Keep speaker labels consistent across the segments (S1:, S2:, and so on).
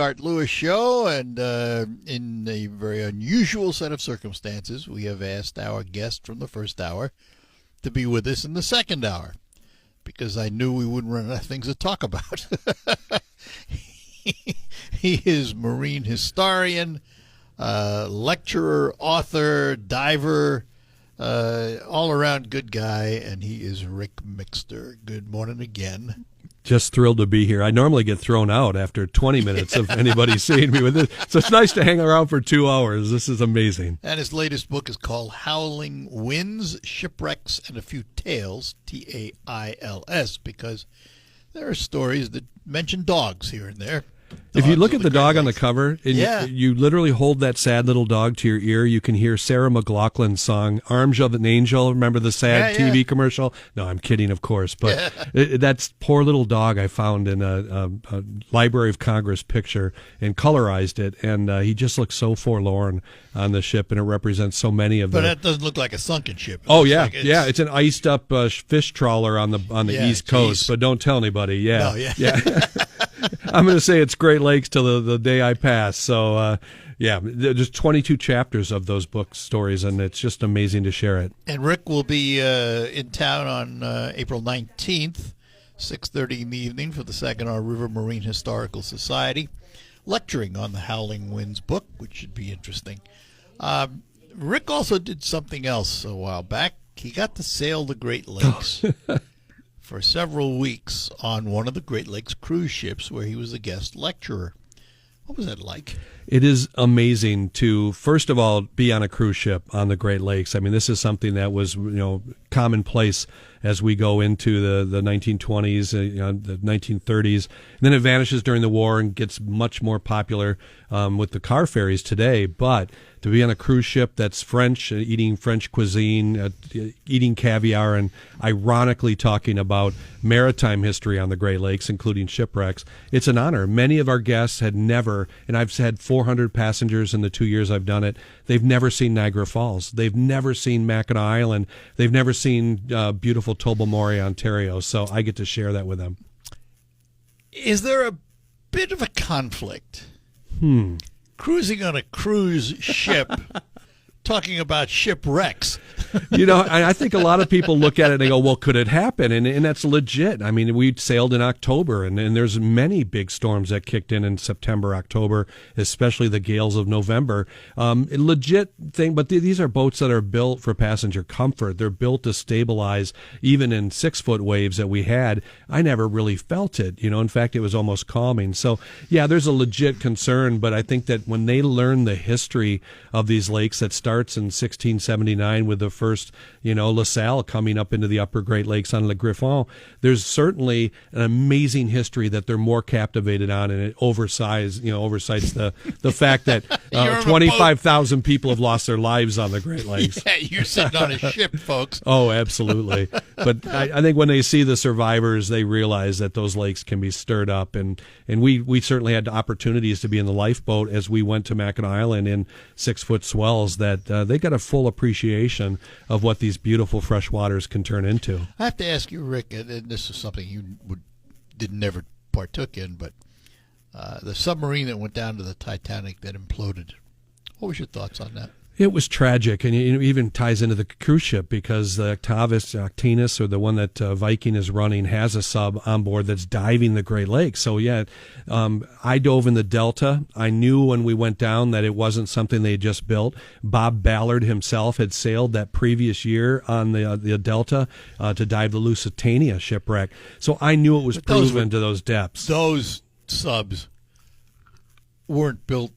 S1: Art Lewis Show, and in a very unusual set of circumstances, we have asked our guest from the first hour to be with us in the second hour, because I knew we wouldn't run out of things to talk about. He is marine historian, lecturer, author, diver, all-around good guy, and he is Rick Mixter. Good morning again.
S2: Just thrilled to be here. I normally get thrown out after 20 minutes of anybody seeing me with this. So it's nice to hang around for 2 hours. This is amazing.
S1: And his latest book is called Howling Winds, Shipwrecks, and a Few Tales, Tails, because there are stories that mention dogs here and there.
S2: If you look at the dog on the cover, and you literally hold that sad little dog to your ear, you can hear Sarah McLachlan's song, Arms of an Angel. Remember the sad TV commercial? No, I'm kidding, of course. But that's poor little dog I found in a Library of Congress picture and colorized it. And he just looks so forlorn on the ship, and it represents so many of them.
S1: But that doesn't look like a sunken ship.
S2: It's an iced up fish trawler on the East Coast. But don't tell anybody. Yeah. I'm going to say it's Great Lakes till the day I pass. So, there's 22 chapters of those book stories, and it's just amazing to share it.
S1: And Rick will be in town on April 19th, 6:30 in the evening for the Saginaw River Marine Historical Society, lecturing on the Howling Winds book, which should be interesting. Rick also did something else a while back. He got to sail the Great Lakes. For several weeks on one of the Great Lakes cruise ships where he was a guest lecturer. What was that like?
S2: It is amazing to, first of all, be on a cruise ship on the Great Lakes. I mean, this is something that was, commonplace as we go into the 1920s, the 1930s. And then it vanishes during the war and gets much more popular with the car ferries today. But to be on a cruise ship that's French, eating French cuisine, eating caviar, and ironically talking about maritime history on the Great Lakes, including shipwrecks, it's an honor. Many of our guests had never, and I've had 400 passengers in the 2 years I've done it, they've never seen Niagara Falls. They've never seen Mackinac Island. They've never seen beautiful Tobermory, Ontario. So I get to share that with them.
S1: Is there a bit of a conflict? Cruising on a cruise ship, talking about shipwrecks.
S2: I think a lot of people look at it and they go, well, could it happen? And that's legit. I mean, we sailed in October, and there's many big storms that kicked in September, October, especially the gales of November. Legit thing, but these are boats that are built for passenger comfort. They're built to stabilize. Even in 6-foot waves that we had, I never really felt it. In fact, it was almost calming. So, yeah, there's a legit concern, but I think that when they learn the history of these lakes that starts in 1679 with the first, La Salle coming up into the upper Great Lakes on Le Griffon, there's certainly an amazing history that they're more captivated on, and it oversights the fact that 25,000 people have lost their lives on the Great Lakes.
S1: Yeah, you're sitting on a ship, folks.
S2: Oh, absolutely. But I think when they see the survivors, they realize that those lakes can be stirred up, and we certainly had opportunities to be in the lifeboat as we went to Mackinac Island in 6-foot swells that they got a full appreciation of what these beautiful fresh waters can turn into.
S1: I have to ask you, Rick, and this is something you never partook in, but the submarine that went down to the Titanic that imploded. What was your thoughts on that?
S2: It was tragic, and it even ties into the cruise ship because the Octinus, or the one that Viking is running, has a sub on board that's diving the Great Lakes. So, I dove in the Delta. I knew when we went down that it wasn't something they had just built. Bob Ballard himself had sailed that previous year on the Delta to dive the Lusitania shipwreck. So I knew it was proven to those depths.
S1: Those subs weren't built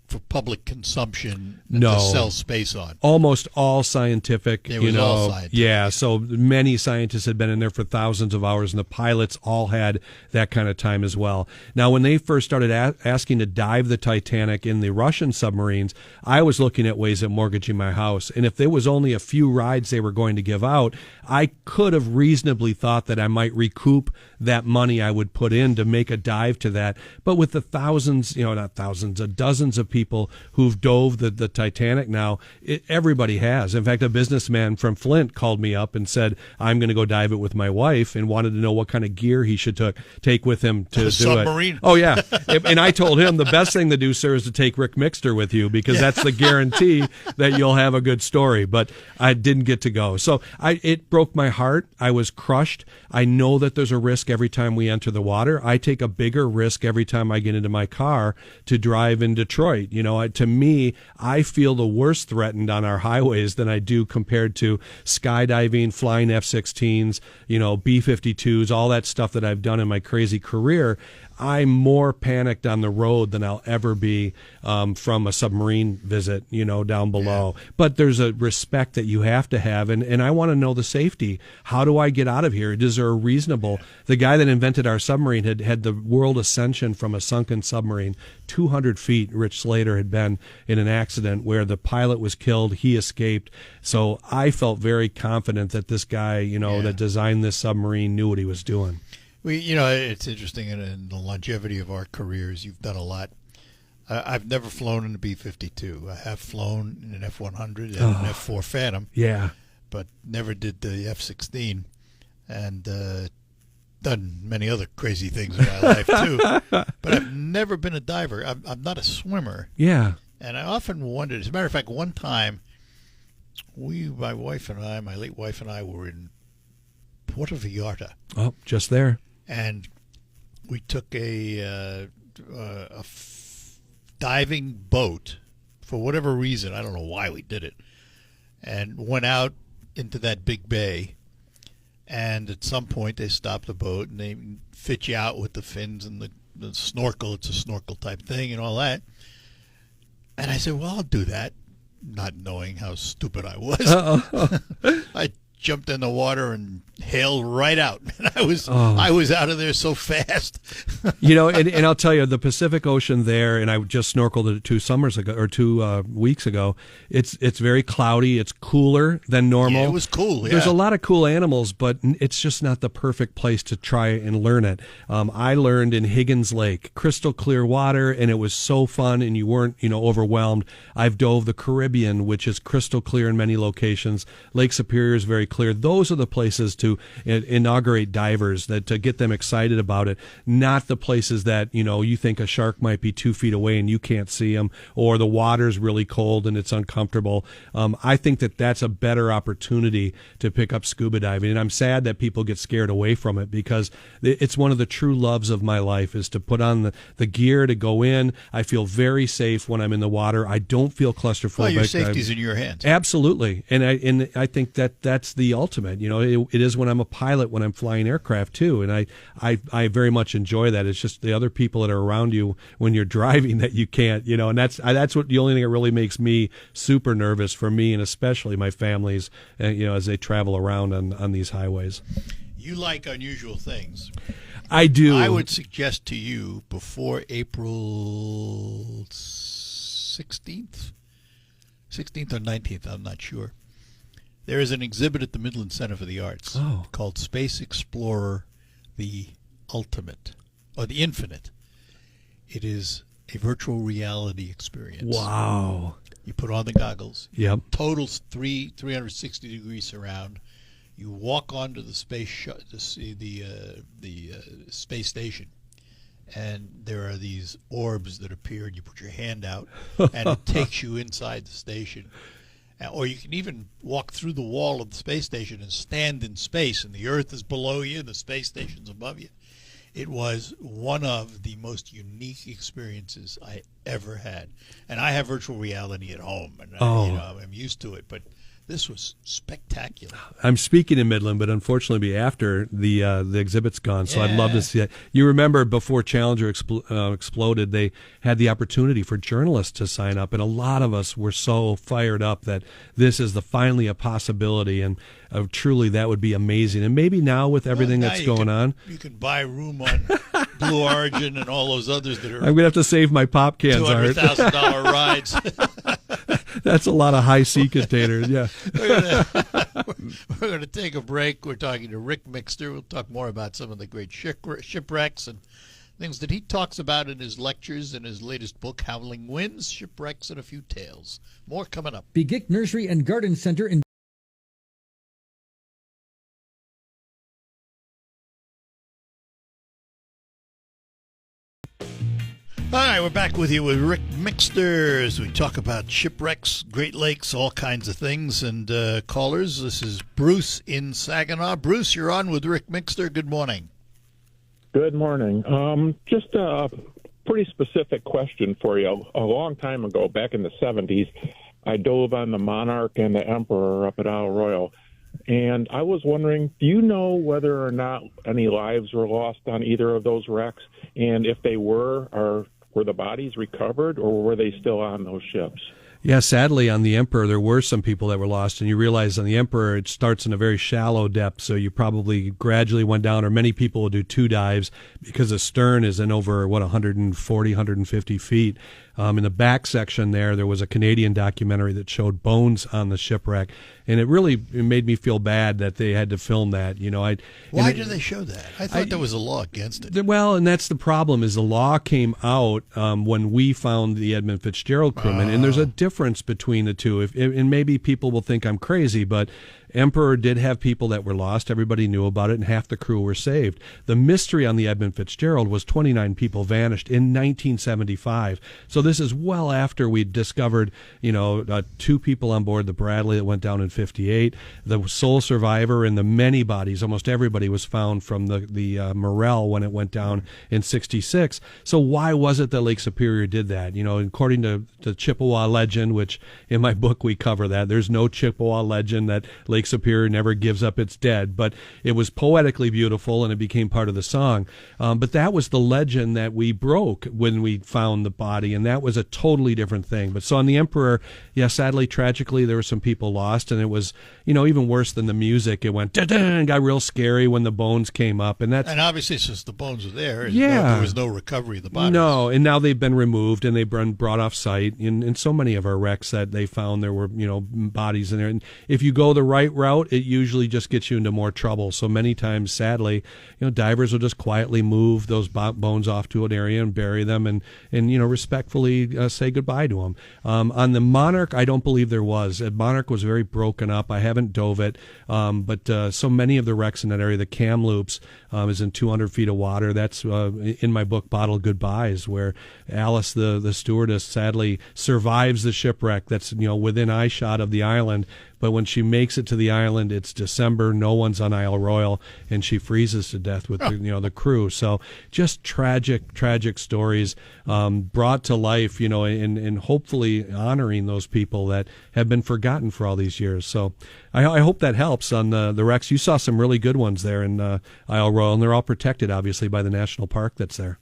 S1: for public consumption to sell space on.
S2: Almost all scientific.
S1: It was all scientific.
S2: Yeah, so many scientists had been in there for thousands of hours, and the pilots all had that kind of time as well. Now, when they first started asking to dive the Titanic in the Russian submarines, I was looking at ways of mortgaging my house. And if there was only a few rides they were going to give out, I could have reasonably thought that I might recoup that money I would put in to make a dive to that. But with the thousands, not thousands, dozens of people people who've dove the Titanic now. Everybody has. In fact, a businessman from Flint called me up and said, I'm going to go dive it with my wife, and wanted to know what kind of gear he should take with him to do
S1: submarine.
S2: it. Oh, yeah. And I told him the best thing to do, sir, is to take Rick Mixter with you, because that's the guarantee that you'll have a good story. But I didn't get to go. So it broke my heart. I was crushed. I know that there's a risk every time we enter the water. I take a bigger risk every time I get into my car to drive in Detroit. You know, to me, I feel the worst threatened on our highways than I do compared to skydiving, flying F-16s, you know, B-52s, all that stuff that I've done in my crazy career. I'm more panicked on the road than I'll ever be from a submarine visit, you know, down below. Yeah. But there's a respect that you have to have, and I want to know the safety. How do I get out of here? Is there a reasonable? Yeah. The guy that invented our submarine had the world ascension from a sunken submarine, 200 feet. Rich Slater had been in an accident where the pilot was killed. He escaped. So I felt very confident that this guy, you know, that designed this submarine knew what he was doing.
S1: You know, it's interesting in the longevity of our careers. You've done a lot. I've never flown in a B-52. I have flown in an F-100 and an F-4 Phantom.
S2: Yeah.
S1: But never did the F-16, and done many other crazy things in my life too. But I've never been a diver. I'm not a swimmer.
S2: Yeah.
S1: And I often wondered. As a matter of fact, one time, my late wife and I, were in Puerto Vallarta.
S2: Oh, just there.
S1: And we took a diving boat for whatever reason. I don't know why we did it. And went out into that big bay. And at some point they stopped the boat and they fit you out with the fins and the snorkel. It's a snorkel type thing and all that. And I said, well, I'll do that, not knowing how stupid I was. I jumped in the water and hailed right out. And I was out of there so fast.
S2: You know, and I'll tell you, the Pacific Ocean there, and I just snorkeled it 2 summers ago or 2 weeks ago. It's very cloudy. It's cooler than normal.
S1: Yeah, it was cool. Yeah.
S2: There's a lot of cool animals, but it's just not the perfect place to try and learn it. I learned in Higgins Lake, crystal clear water, and it was so fun, and you weren't, you know, overwhelmed. I've dove the Caribbean, which is crystal clear in many locations. Lake Superior is very clear. Those are the places to inaugurate divers, that to get them excited about it, not the places that, you know, you think a shark might be 2 feet away and you can't see them, or the water's really cold and it's uncomfortable. I think that's a better opportunity to pick up scuba diving, and I'm sad that people get scared away from it, because it's one of the true loves of my life, is to put on the gear to go in. I feel very safe when I'm in the water. I don't feel claustrophobic.
S1: Well, your safety's in your hands.
S2: Absolutely, and I think that's the ultimate. You know, it is when I'm a pilot, when I'm flying aircraft too, and I very much enjoy that. It's just the other people that are around you when you're driving that you can't, you know, and that's what the only thing that really makes me super nervous, for me and especially my families, you know, as they travel around on these highways.
S1: You like unusual things.
S2: I do.
S1: I would suggest to you before April 16th or 19th, I'm not sure. There is an exhibit at the Midland Center for the Arts called Space Explorer, the Ultimate, or the Infinite. It is a virtual reality experience.
S2: Wow.
S1: You put on the goggles.
S2: Yep.
S1: Total 360-degree surround. You walk onto the space space station, and there are these orbs that appear, and you put your hand out, and it takes you inside the station. Or you can even walk through the wall of the space station and stand in space, and the Earth is below you and the space station's above you. It was one of the most unique experiences I ever had. And I have virtual reality at home, and I'm used to it, but this was spectacular.
S2: I'm speaking in Midland, but unfortunately, after the exhibit's gone, so I'd love to see it. You remember before Challenger exploded, they had the opportunity for journalists to sign up, and a lot of us were so fired up that this is finally a possibility, and truly that would be amazing. And maybe now with everything that's going on,
S1: you can buy room on Blue Origin and all those others that are.
S2: I'm going to have to save my pop cans.
S1: $200,000 rides.
S2: That's a lot of high sea containers. Yeah.
S1: We're going to take a break. We're talking to Rick Mixter. We'll talk more about some of the great shipwrecks and things that he talks about in his lectures in his latest book, Howling Winds, Shipwrecks, and a Few Tales. More coming up.
S3: Begic Nursery and Garden Center in
S1: All right, we're back with you with Rick Mixter as we talk about shipwrecks, Great Lakes, all kinds of things. And callers, this is Bruce in Saginaw. Bruce, you're on with Rick Mixter. Good morning.
S4: Good morning. Just a pretty specific question for you. A long time ago, back in the 70s, I dove on the Monarch and the Emperor up at Isle Royal. And I was wondering, do you know whether or not any lives were lost on either of those wrecks? And if they were the bodies recovered, or were they still on those ships?
S2: Yeah, sadly, on the Emperor, there were some people that were lost, and you realize on the Emperor, it starts in a very shallow depth, so you probably gradually went down, or many people will do 2 dives because the stern is in over, 140, 150 feet. In the back section there was a Canadian documentary that showed bones on the shipwreck, and it made me feel bad that they had to film that.
S1: Why did they show that? I thought there was a law against it.
S2: Well, and that's the problem, is the law came out when we found the Edmund Fitzgerald crewman, and there's a difference between the two. And maybe people will think I'm crazy, but Emperor did have people that were lost. Everybody knew about it, and half the crew were saved. The mystery on the Edmund Fitzgerald was 29 people vanished in 1975. So this is well after we discovered, 2 people on board the Bradley that went down in 58. The sole survivor and the many bodies, almost everybody was found from the Morel when it went down in 66. So why was it that Lake Superior did that? According to the Chippewa legend, which in my book we cover that, there's no Chippewa legend that Lake Superior never gives up its dead, but it was poetically beautiful and it became part of the song. But that was the legend that we broke when we found the body, and that was a totally different thing. But so on the Emperor, sadly, tragically, there were some people lost, and it was, even worse than the music. It went da-da, and got real scary when the bones came up, and
S1: obviously since the bones were there,
S2: there
S1: was no recovery of the bodies.
S2: No, and now they've been removed and they've been brought off site. In so many of our wrecks that they found, there were bodies in there, and if you go the right route, it usually just gets you into more trouble. So many times, sadly, divers will just quietly move those bones off to an area and bury them, and respectfully say goodbye to them. On the Monarch, I don't believe there was. Monarch was very broken up. I haven't dove it, but so many of the wrecks in that area, the Kamloops is in 200 feet of water. That's in my book, Bottled Goodbyes, where Alice, the stewardess, sadly survives the shipwreck. That's within eyeshot of the island. But when she makes it to the island, it's December, no one's on Isle Royal, and she freezes to death with the crew. So just tragic stories brought to life, and hopefully honoring those people that have been forgotten for all these years. So I hope that helps on the wrecks. You saw some really good ones there in Isle Royal, and they're all protected, obviously, by the national park that's there.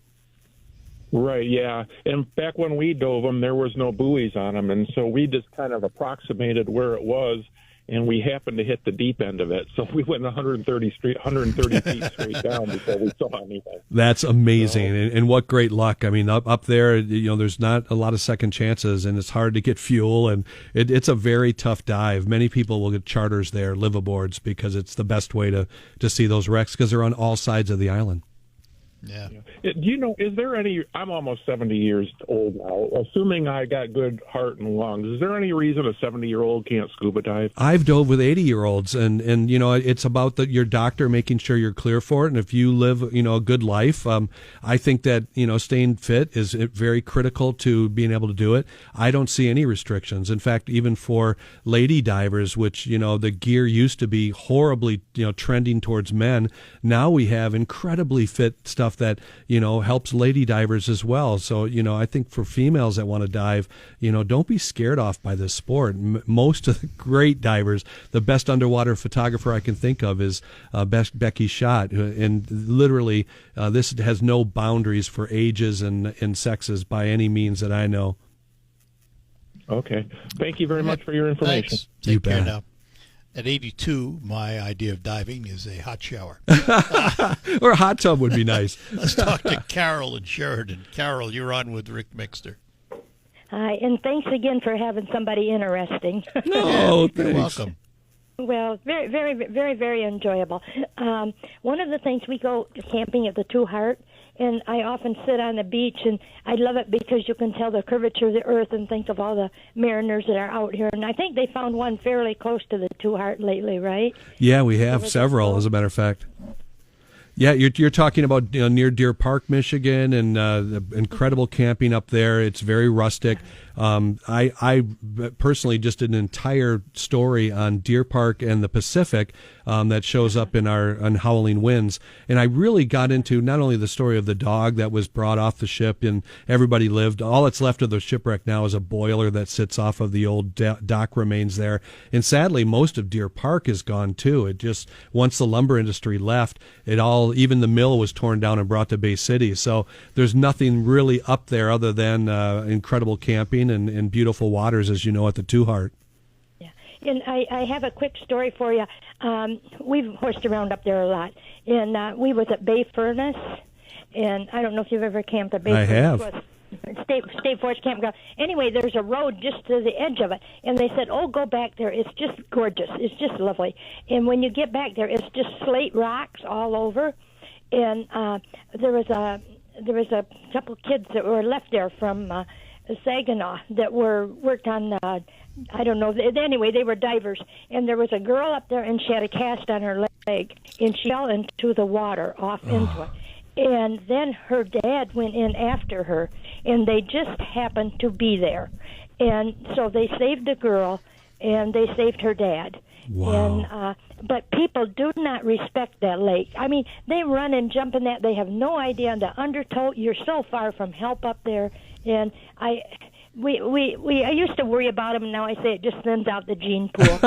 S4: Right, yeah. And back when we dove them, there was no buoys on them, and so we just kind of approximated where it was, and we happened to hit the deep end of it. So we went 130 feet straight down before we saw anything.
S2: That's amazing, and what great luck. I mean, up there, there's not a lot of second chances, and it's hard to get fuel, and it's a very tough dive. Many people will get charters there, liveaboards, because it's the best way to see those wrecks, because they're on all sides of the island.
S1: Yeah.
S4: Do you know, is there any, I'm almost 70 years old now, assuming I got good heart and lungs, is there any reason a 70-year-old can't scuba dive?
S2: I've dove with 80-year-olds, and it's about your doctor making sure you're clear for it, and if you live, a good life, I think that, staying fit is very critical to being able to do it. I don't see any restrictions. In fact, even for lady divers, which, the gear used to be horribly, trending towards men, now we have incredibly fit stuff that helps lady divers as well. So I think for females that want to dive, don't be scared off by this sport. Most of the great divers, the best underwater photographer I can think of is Becky Schott, and literally this has no boundaries for ages and sexes by any means that I know.
S4: Okay, thank you very much for your information.
S1: Thanks. Take care now. At 82, my idea of diving is a hot shower.
S2: Or a hot tub would be nice.
S1: Let's talk to Carol in Sheridan. Carol, you're on with Rick Mixter.
S5: Hi, and thanks again for having somebody interesting.
S2: No,
S1: you're welcome.
S5: Well, very, very, very, very enjoyable. One of the things, we go camping at the Two Heart, and I often sit on the beach, and I love it because you can tell the curvature of the earth and think of all the mariners that are out here. And I think they found one fairly close to the Two Heart lately, right?
S2: Yeah, we have several, as a matter of fact. Yeah, you're talking about near Deer Park, Michigan, and the incredible camping up there. It's very rustic. I personally just did an entire story on Deer Park and the Pacific that shows up on Howling Winds, and I really got into not only the story of the dog that was brought off the ship and everybody lived. All that's left of the shipwreck now is a boiler that sits off of the old dock remains there, and sadly, most of Deer Park is gone too. It just once the lumber industry left, even the mill was torn down and brought to Bay City. So there's nothing really up there other than incredible camping and beautiful waters, as you know, at the Two Heart.
S5: Yeah, and I have a quick story for you. We've horsed around up there a lot, and we was at Bay Furnace, and I don't know if you've ever camped at Bay Furnace.
S2: I have.
S5: State Forest Campground. Anyway, there's a road just to the edge of it, and they said, "Oh, go back there. It's just gorgeous. It's just lovely." And when you get back there, it's just slate rocks all over. And there was a couple kids that were left there from Saginaw that worked on I don't know. Anyway, they were divers, and there was a girl up there, and she had a cast on her leg, and she fell into the water off into it. And then her dad went in after her, and they just happened to be there. And so they saved the girl, and they saved her dad.
S2: Wow.
S5: And, but people do not respect that lake. I mean, they run and jump in that. They have no idea on the undertow. You're so far from help up there. And I used to worry about them, and now I say it just sends out the gene pool.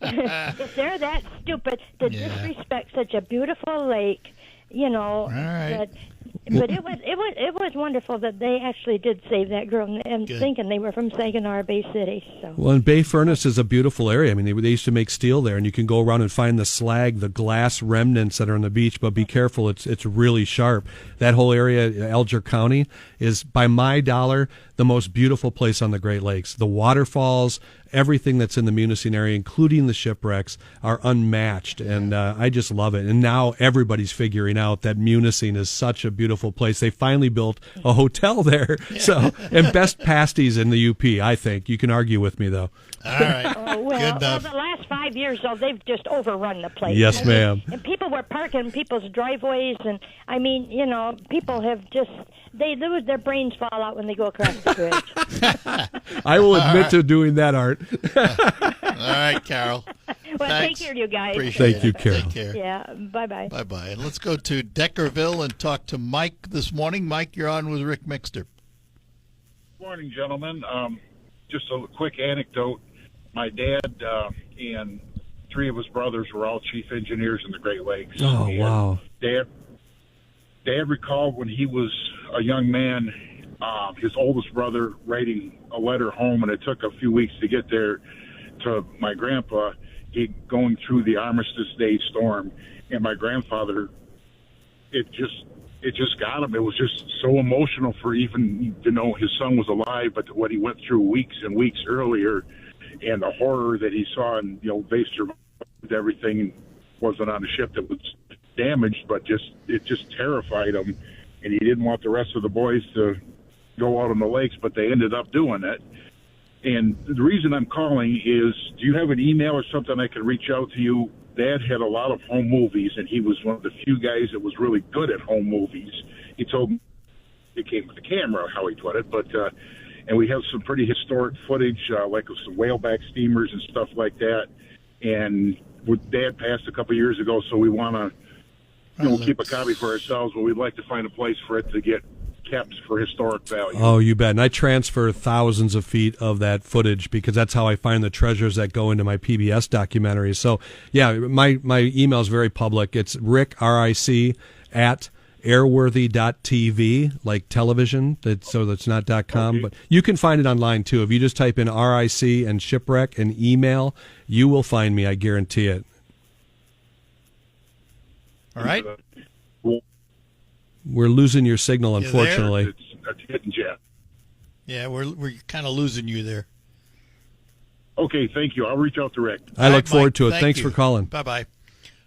S5: If they're that stupid to disrespect such a beautiful lake,
S1: All right.
S5: But it was wonderful that they actually did save that girl, and thinking they were from Saginaw Bay City. So.
S2: Well, and Bay Furnace is a beautiful area. I mean, they used to make steel there, and you can go around and find the slag, the glass remnants that are on the beach. But be careful; it's really sharp. That whole area, Alger County, is by my dollar the most beautiful place on the Great Lakes. The waterfalls, everything that's in the Munising area, including the shipwrecks, are unmatched, and I just love it. And now everybody's figuring out that Munising is such a beautiful place. They finally built a hotel there. So, and best pasties in the UP, I think. You can argue with me, though.
S1: All right.
S5: Good
S1: enough.
S5: The last 5 years, though, they've just overrun the place.
S2: Yes, ma'am.
S5: And people were parking in people's driveways, and I mean, people have just their brains fall out when they go across the bridge.
S2: I will admit to doing that, Art.
S1: All right, Carol.
S5: Well,
S1: Thanks.
S5: take care, you guys.
S1: Appreciate
S2: Thank you,
S1: it.
S2: Carol.
S1: Take care.
S5: Yeah, bye-bye.
S1: Bye-bye. And let's go to Deckerville and talk to Mike this morning. Mike, you're on with Rick Mixter.
S6: Good morning, gentlemen. Just a quick anecdote. My dad and three of his brothers were all chief engineers in the Great Lakes.
S2: Oh,
S6: and
S2: wow.
S6: Dad recalled when he was a young man, his oldest brother writing a letter home, and it took a few weeks to get there to my grandpa. He going through the Armistice Day storm, and my grandfather, it just got him. It was just so emotional for even to know his son was alive, but what he went through weeks and weeks earlier, and the horror that he saw, and they survived everything. Wasn't on a ship that was damaged, but it just terrified him, and he didn't want the rest of the boys to go out on the lakes, but they ended up doing it. And the reason I'm calling is, do you have an email or something I can reach out to you? Dad had a lot of home movies, and he was one of the few guys that was really good at home movies. He told me it came with the camera, how he put it, but and we have some pretty historic footage, like some whaleback steamers and stuff like that. And Dad passed a couple years ago, so we want to keep a copy for ourselves, but we'd like to find a place for it to get kept for historic value.
S2: Oh, you bet. And I transfer thousands of feet of that footage because that's how I find the treasures that go into my PBS documentaries. So, yeah, my email is very public. It's Rick, R-I-C, at airworthy.tv, like television. So that's not .com, but you can find it online too. If you just type in RIC and shipwreck and email, you will find me. I guarantee it.
S1: All right.
S2: We're losing your signal, unfortunately.
S6: It's hitting jet.
S1: Yeah, we're kind of losing you there.
S6: Okay, thank you. I'll reach out to Rick.
S2: I look
S1: Mike,
S2: forward to it.
S1: thank
S2: Thanks
S1: you.
S2: for calling.
S1: Bye-bye.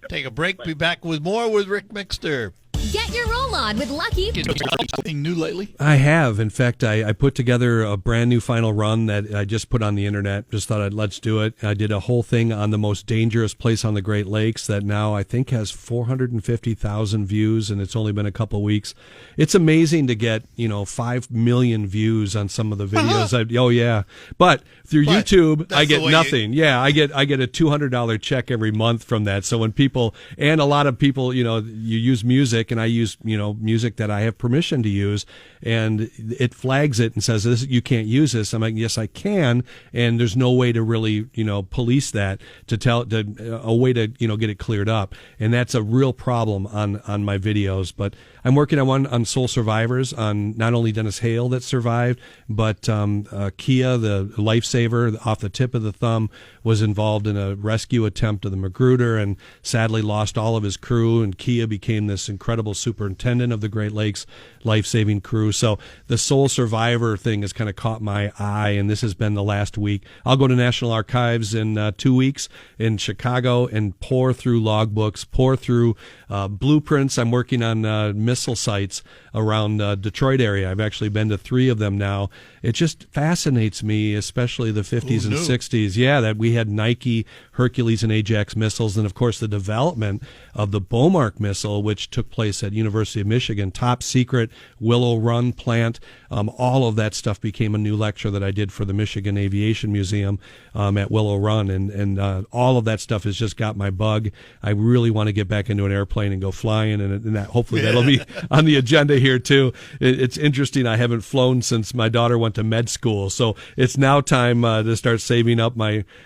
S1: Take a break. Be back with more with Rick Mixter.
S7: Get your roll on with Lucky.
S1: Anything new lately?
S2: I have. In fact, I put together a brand new final run that I just put on the internet. Just thought let's do it. I did a whole thing on the most dangerous place on the Great Lakes that now I think has 450,000 views, and it's only been a couple weeks. It's amazing to get 5 million views on some of the videos. Oh yeah, but through YouTube I get nothing. Yeah, I get a $200 check every month from that. So when people, and a lot of people, you use music, and I use music that I have permission to use, and it flags it and says this, you can't use this. I'm like, yes, I can, and there's no way to really police that, a way to get it cleared up, and that's a real problem on my videos. But I'm working on one on Soul Survivors, on not only Dennis Hale that survived, but Kia, the lifesaver off the tip of the thumb, was involved in a rescue attempt of the Magruder and sadly lost all of his crew, and Kia became this incredible superintendent of the Great Lakes life-saving crew. So the Soul Survivor thing has kind of caught my eye, and this has been the last week. I'll go to National Archives in 2 weeks in Chicago and pour through logbooks, pour through blueprints. I'm working on missile sites around Detroit area. I've actually been to 3 of them now. It just fascinates me, especially the 50s and 60s. Yeah, that we had Nike, Hercules, and Ajax missiles, and of course the development of the Beaumark missile, which took place at University of Michigan, top secret Willow Run plant. All of that stuff became a new lecture that I did for the Michigan Aviation Museum at Willow Run, and all of that stuff has just got my bug. I really want to get back into an airplane and go flying, and that, hopefully that'll be on the agenda here too. It's interesting. I haven't flown since my daughter went to med school, so it's now time to start saving up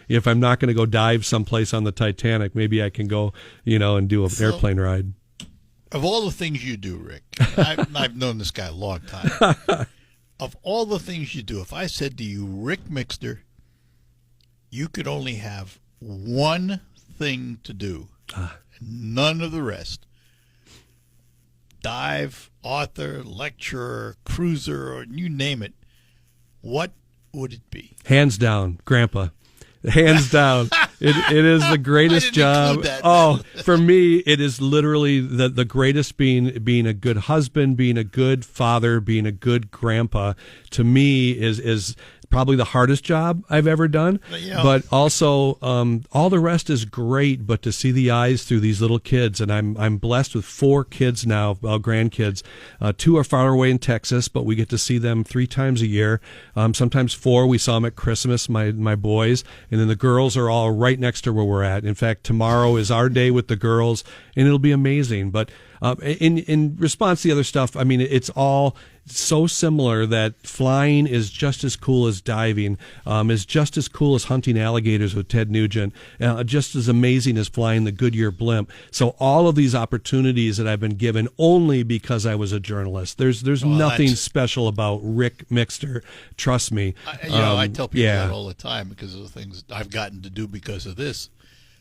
S2: if I'm not going to go dive someplace on the Titanic, maybe I can go, and do an airplane ride.
S1: Of all the things you do, Rick, I've known this guy a long time. Of all the things you do, if I said to you, Rick Mixter, you could only have one thing to do, none of the rest, dive, author, lecturer, cruiser, or you name it, what would it be?
S2: Hands down, Grandpa. Hands down. It is the greatest job. For me, it is literally the greatest, being a good husband, being a good father, being a good grandpa. To me is probably the hardest job I've ever done. But also, all the rest is great. But to see the eyes through these little kids, and I'm blessed with 4 kids now, grandkids. 2 are far away in Texas, but we get to see them 3 times a year. Sometimes 4. We saw them at Christmas, my boys, and then the girls are all right next to where we're at. In fact, tomorrow is our day with the girls, and it'll be amazing. But in response to the other stuff, I mean, it's all so similar that flying is just as cool as diving, is just as cool as hunting alligators with Ted Nugent, just as amazing as flying the Goodyear blimp. So all of these opportunities that I've been given only because I was a journalist. There's nothing special about Rick Mixter. Trust me.
S1: I tell people that all the time because of the things I've gotten to do because of this.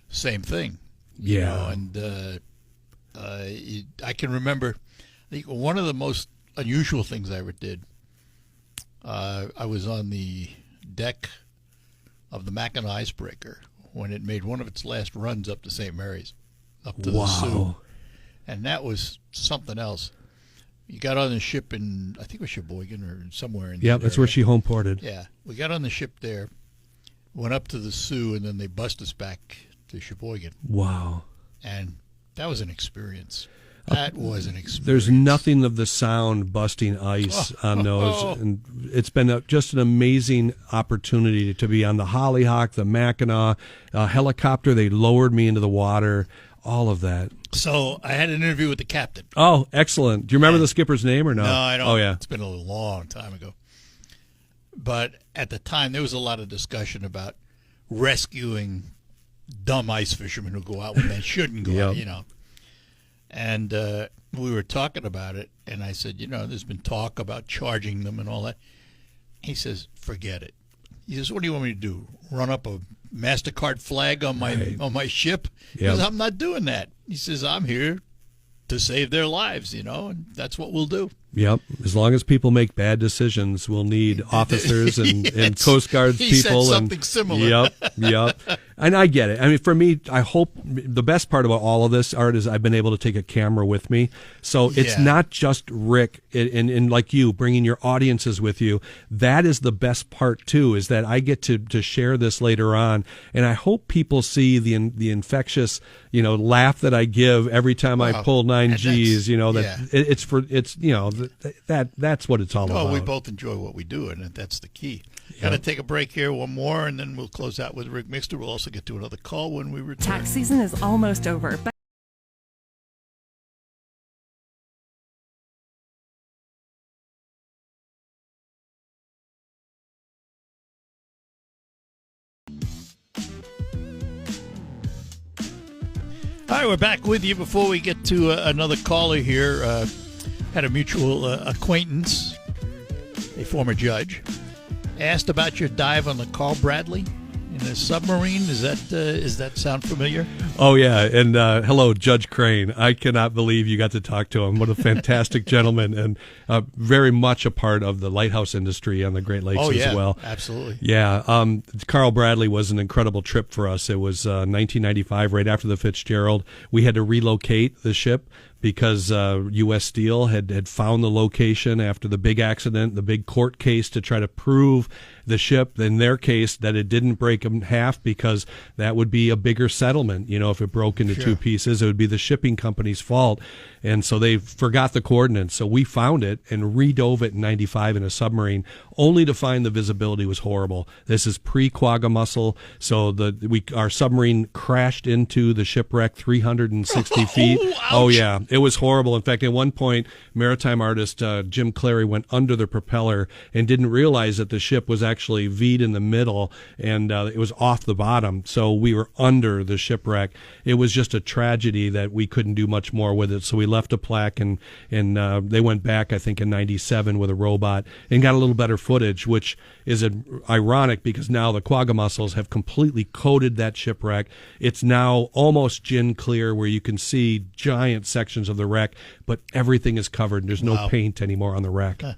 S1: Same thing. I can remember, I think one of the most unusual things I ever did, I was on the deck of the Mackinac icebreaker when it made one of its last runs up to St. Mary's, up to the Sioux. And that was something else. You got on the ship in, I think it was Sheboygan or somewhere in there.
S2: Yeah, that's where she home ported.
S1: Yeah. We got on the ship there, went up to the Sioux, and then they bussed us back to Sheboygan.
S2: Wow.
S1: And that was an experience. That was an experience.
S2: There's nothing of the sound busting ice on those. And it's been just an amazing opportunity to be on the Hollyhock, the Mackinac, helicopter. They lowered me into the water, all of that.
S1: So I had an interview with the captain.
S2: Oh, excellent. Do you remember the skipper's name or no?
S1: No, I don't.
S2: Oh, yeah.
S1: It's been a long time ago. But at the time, there was a lot of discussion about rescuing dumb ice fishermen who go out when they shouldn't go out, And we were talking about it, and I said, there's been talk about charging them and all that. He says, forget it. He says, what do you want me to do? Run up a MasterCard flag on my ship? He says, I'm not doing that. He says, I'm here to save their lives, and that's what we'll do.
S2: Yep. As long as people make bad decisions, we'll need officers and Coast Guard people.
S1: He said something similar.
S2: Yep. And I get it. I mean, for me, I hope the best part about all of this, Art, is I've been able to take a camera with me. So it's not just Rick and like you, bringing your audiences with you. That is the best part, too, is that I get to share this later on. And I hope people see the infectious, laugh that I give every time I pull 9Gs, that's what it's all about.
S1: Well, we both enjoy what we do, and that's the key. Got to take a break here, one more, and then we'll close out with Rick Mixter. We'll also get to another call when we return.
S8: Tax season is almost over.
S1: All right, we're back with you. Before we get to another caller here, had a mutual acquaintance, a former judge, asked about your dive on the Carl Bradley in a submarine. Does that sound familiar?
S2: Oh, yeah. And hello, Judge Crane. I cannot believe you got to talk to him. What a fantastic gentleman, and very much a part of the lighthouse industry on the Great Lakes as well.
S1: Absolutely.
S2: Yeah. Carl Bradley was an incredible trip for us. It was 1995, right after the Fitzgerald. We had to relocate the ship because U.S. Steel had found the location after the big accident, the big court case to try to prove the ship, in their case, that it didn't break in half, because that would be a bigger settlement. If it broke into two pieces, it would be the shipping company's fault. And so they forgot the coordinates. So we found it and redove it in 95 in a submarine, only to find the visibility was horrible. This is pre-Quagga so our submarine crashed into the shipwreck 360 feet. Oh, yeah. It was horrible. In fact, at one point, maritime artist Jim Clary went under the propeller and didn't realize that the ship was actually V'd in the middle, and it was off the bottom. So we were under the shipwreck. It was just a tragedy that we couldn't do much more with it. So we left a plaque, and they went back, I think, in 97 with a robot and got a little better footage, which is ironic because now the Quagga mussels have completely coated that shipwreck. It's now almost gin clear, where you can see giant sections of the wreck, but everything is covered. There's no paint anymore on the wreck.
S1: All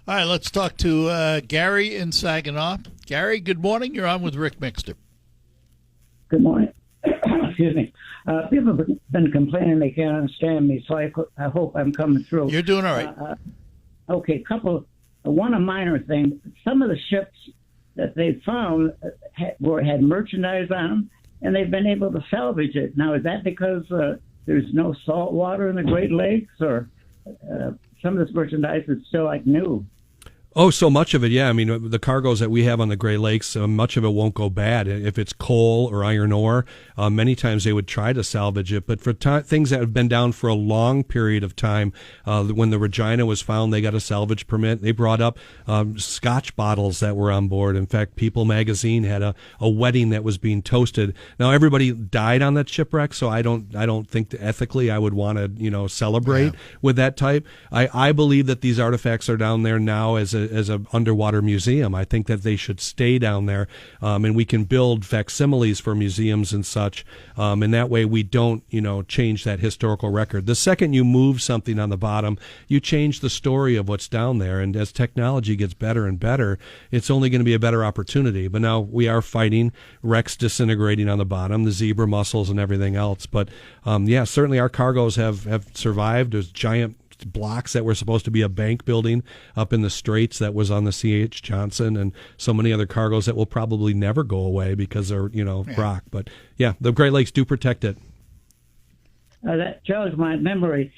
S1: right, let's talk to Gary in Saginaw. Gary, good morning. You're on with Rick Mixter.
S9: Good morning. Excuse me. People have been complaining they can't understand me, so I hope I'm coming through.
S1: You're doing all right.
S9: Okay, one a minor thing. Some of the ships that they found had merchandise on them, and they've been able to salvage it. Now, is that because there's no salt water in the Great Lakes, or some of this merchandise is still like new?
S2: Oh, so much of it, yeah. I mean, the cargoes that we have on the Great Lakes, much of it won't go bad. If it's coal or iron ore, many times they would try to salvage it. But for things that have been down for a long period of time, when the Regina was found, they got a salvage permit. They brought up Scotch bottles that were on board. In fact, People magazine had a wedding that was being toasted. Now, everybody died on that shipwreck, so I don't think that ethically I would want to celebrate with that type. I believe that these artifacts are down there now as an underwater museum. I think that they should stay down there, and we can build facsimiles for museums and such, and that way we don't, change that historical record. The second you move something on the bottom, you change the story of what's down there, and as technology gets better and better, it's only going to be a better opportunity. But now we are fighting wrecks disintegrating on the bottom, the zebra mussels and everything else. But certainly our cargoes have survived. There's giant blocks that were supposed to be a bank building up in the Straits that was on the C.H. Johnson, and so many other cargoes that will probably never go away because they're, rock. But the Great Lakes do protect it.
S9: That jogs my memory.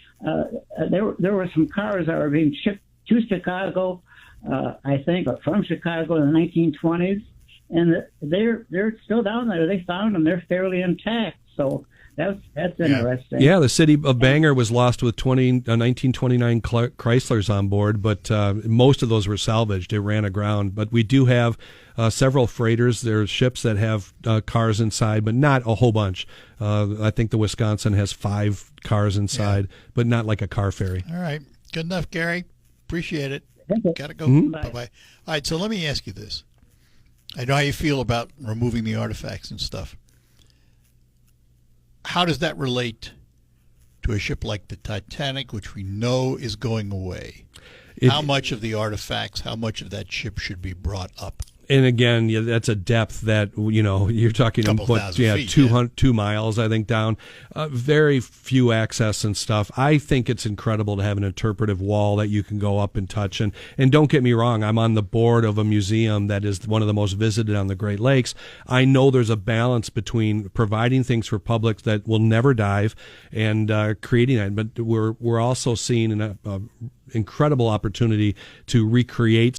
S9: There were some cars that were being shipped to Chicago, I think, or from Chicago in the 1920s, and they're still down there. They found them. They're fairly intact. So that's interesting.
S2: Yeah, the city of Bangor was lost with 1929 Chryslers on board, but most of those were salvaged. They ran aground. But we do have several freighters. There are ships that have cars inside, but not a whole bunch. I think the Wisconsin has 5 cars inside, but not like a car ferry.
S1: All right. Good enough, Gary. Appreciate it. Got to go.
S2: Mm-hmm.
S1: Bye-bye. All right, so let me ask you this. I know how you feel about removing the artifacts and stuff. How does that relate to a ship like the Titanic, which we know is going away? How much of the artifacts, how much of that ship should be brought up?
S2: And again, that's a depth that, you're talking
S1: Couple
S2: about,
S1: thousand feet,
S2: 2 miles, I think, down. Very few access and stuff. I think it's incredible to have an interpretive wall that you can go up and touch. And don't get me wrong, I'm on the board of a museum that is one of the most visited on the Great Lakes. I know there's a balance between providing things for public that will never dive and creating that. But we're also seeing an incredible opportunity to recreate